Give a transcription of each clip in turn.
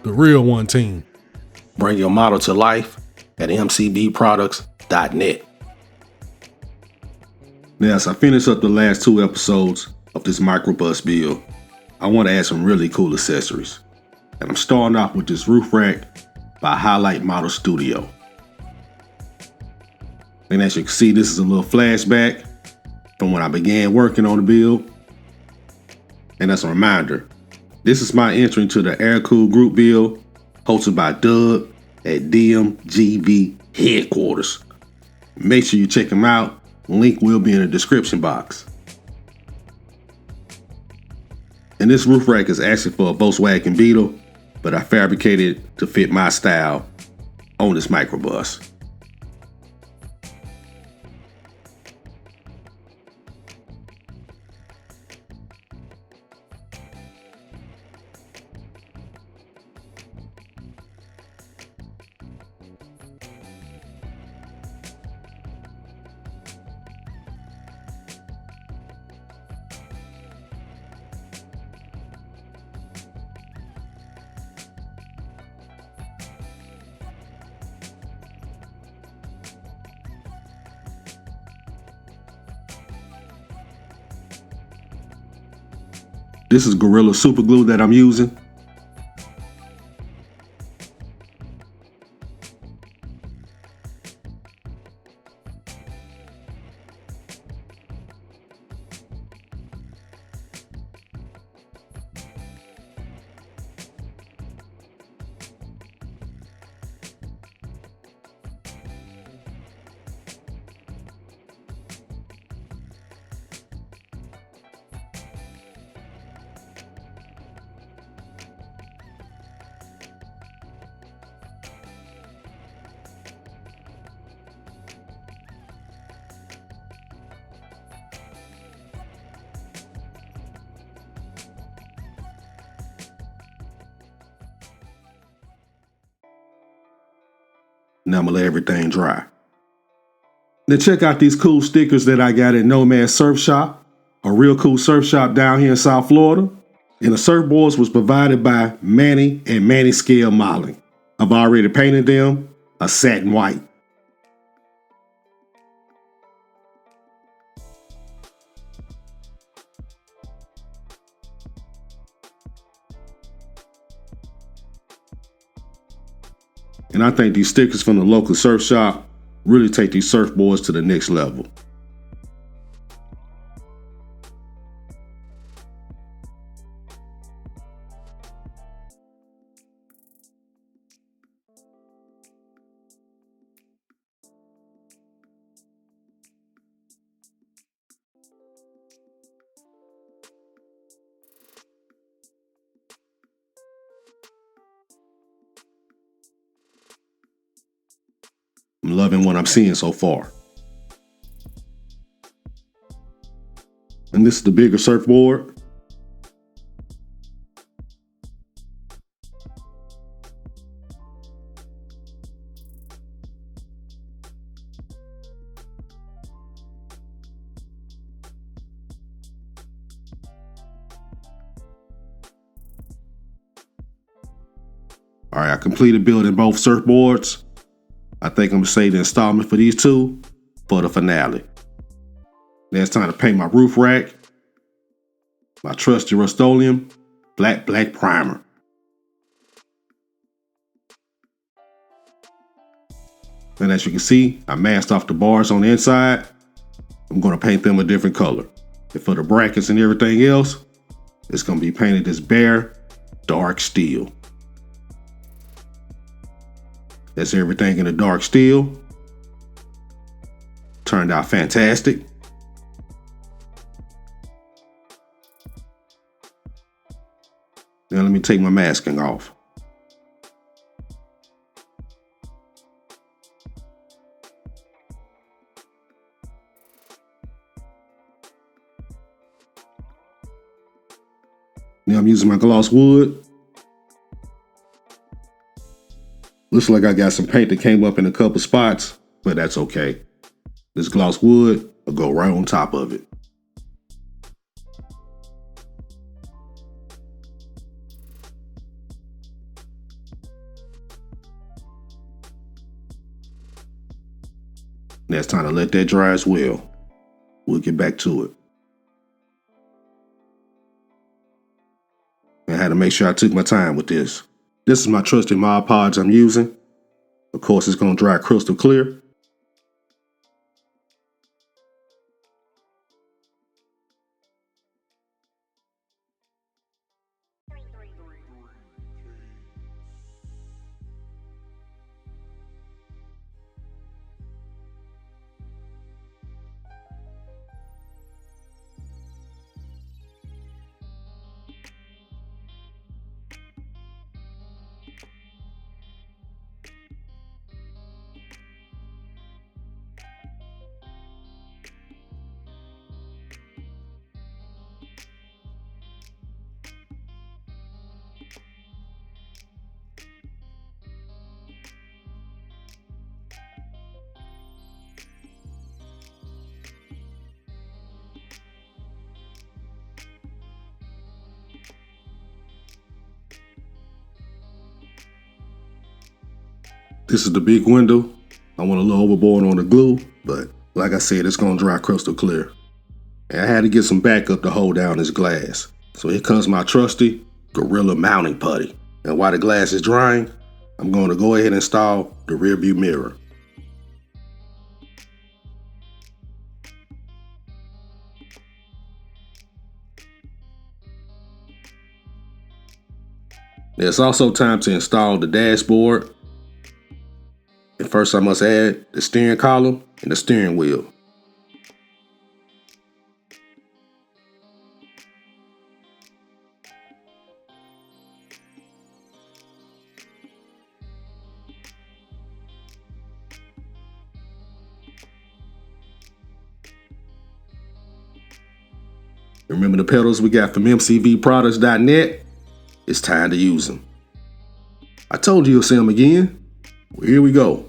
The Real One Team. Bring your model to life at mcbproducts.net. Now, as I finish up the last 2 episodes of this Microbus build, I want to add some really cool accessories. And I'm starting off with this roof rack by Highlight Model Studio. And as you can see, this is a little flashback from when I began working on the build. And as a reminder, this is my entry into the Air Cool group build hosted by Doug at DMGV headquarters. Make sure you check him out. Link will be in the description box. And this roof rack is actually for a Volkswagen Beetle, but I fabricated it to fit my style on this Microbus. This is Gorilla Super Glue that I'm using. Now I'm gonna let everything dry. Now check out these cool stickers that I got at Nomad Surf Shop, a real cool surf shop down here in South Florida. And the surfboards was provided by Manny and Manny Scale Modeling. I've already painted them a satin white. And I think these stickers from the local surf shop really take these surfboards to the next level. I'm loving what I'm seeing so far. And this is the bigger surfboard. All right, I completed building both surfboards. I think I'm gonna save the installment for these 2 for the finale. Now it's time to paint my roof rack. My trusty Rust-Oleum black primer. And as you can see, I masked off the bars on the inside. I'm gonna paint them a different color. And for the brackets and everything else, it's gonna be painted this bare, dark steel. That's everything in the dark steel. Turned out fantastic. Now let me take my masking off. Now I'm using my gloss wood. Looks like I got some paint that came up in a couple spots, but that's okay. This gloss wood will go right on top of it. Now it's time to let that dry as well. We'll get back to it. I had to make sure I took my time with this. This is my trusted Mod Podge I'm using. Of course, it's going to dry crystal clear. This is the big window. I went a little overboard on the glue, but like I said, it's going to dry crystal clear. And I had to get some backup to hold down this glass. So here comes my trusty Gorilla mounting putty. And while the glass is drying, I'm going to go ahead and install the rear view mirror. It's also time to install the dashboard. And first I must add the steering column and the steering wheel. Remember the pedals we got from mcvproducts.net? It's time to use them. I told you you'll see them again. Well, here we go.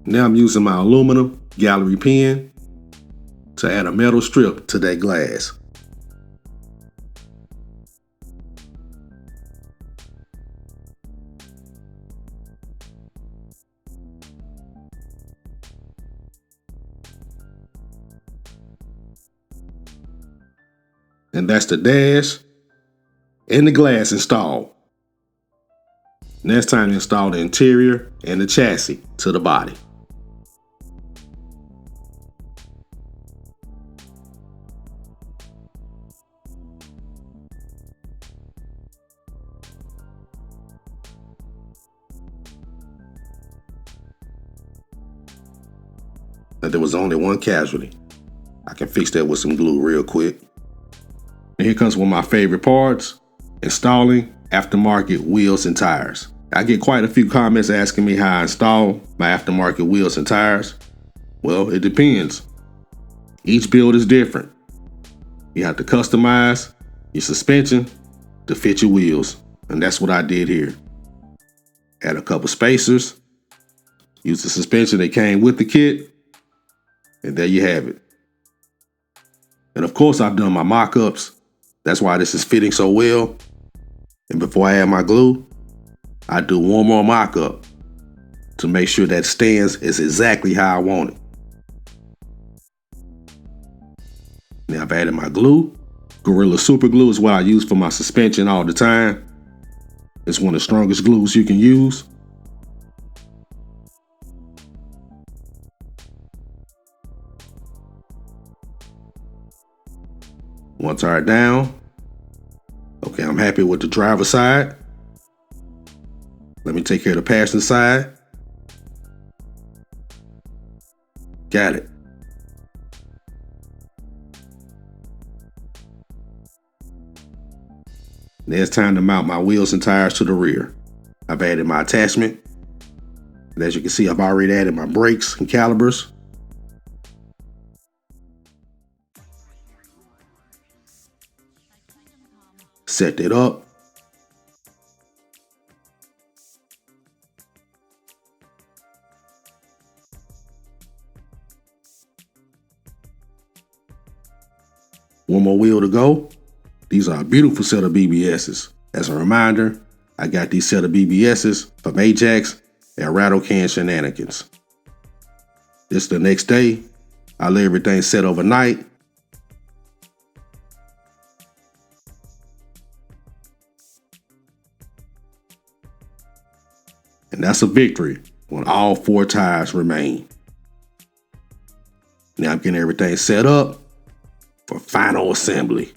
Now I'm using my aluminum gallery pen to add a metal strip to that glass. And that's the dash and the glass installed. Now it's time to install the interior and the chassis to the body. Now there was only one casualty. I can fix that with some glue real quick. And here comes one of my favorite parts, installing aftermarket wheels and tires. I get quite a few comments asking me how I install my aftermarket wheels and tires. Well, it depends. Each build is different. You have to customize your suspension to fit your wheels. And that's what I did here. Add a couple spacers, use the suspension that came with the kit, and there you have it. And of course, I've done my mock-ups. That's why this is fitting so well. And before I add my glue, I do one more mock-up to make sure that stands is exactly how I want it. Now I've added my glue. Gorilla Super Glue is what I use for my suspension all the time. It's one of the strongest glues you can use. One tire down. Okay, I'm happy with the driver's side. Let me take care of the passenger side. Got it. Now it's time to mount my wheels and tires to the rear. I've added my attachment. And as you can see, I've already added my brakes and calipers. Set that up. One more wheel to go. These are a beautiful set of BBSs. As a reminder, I got these set of BBSs from Ajax and Rattle Can Shenanigans. This the next day. I let everything set overnight. And that's a victory when all 4 tires remain. Now I'm getting everything set up for final assembly.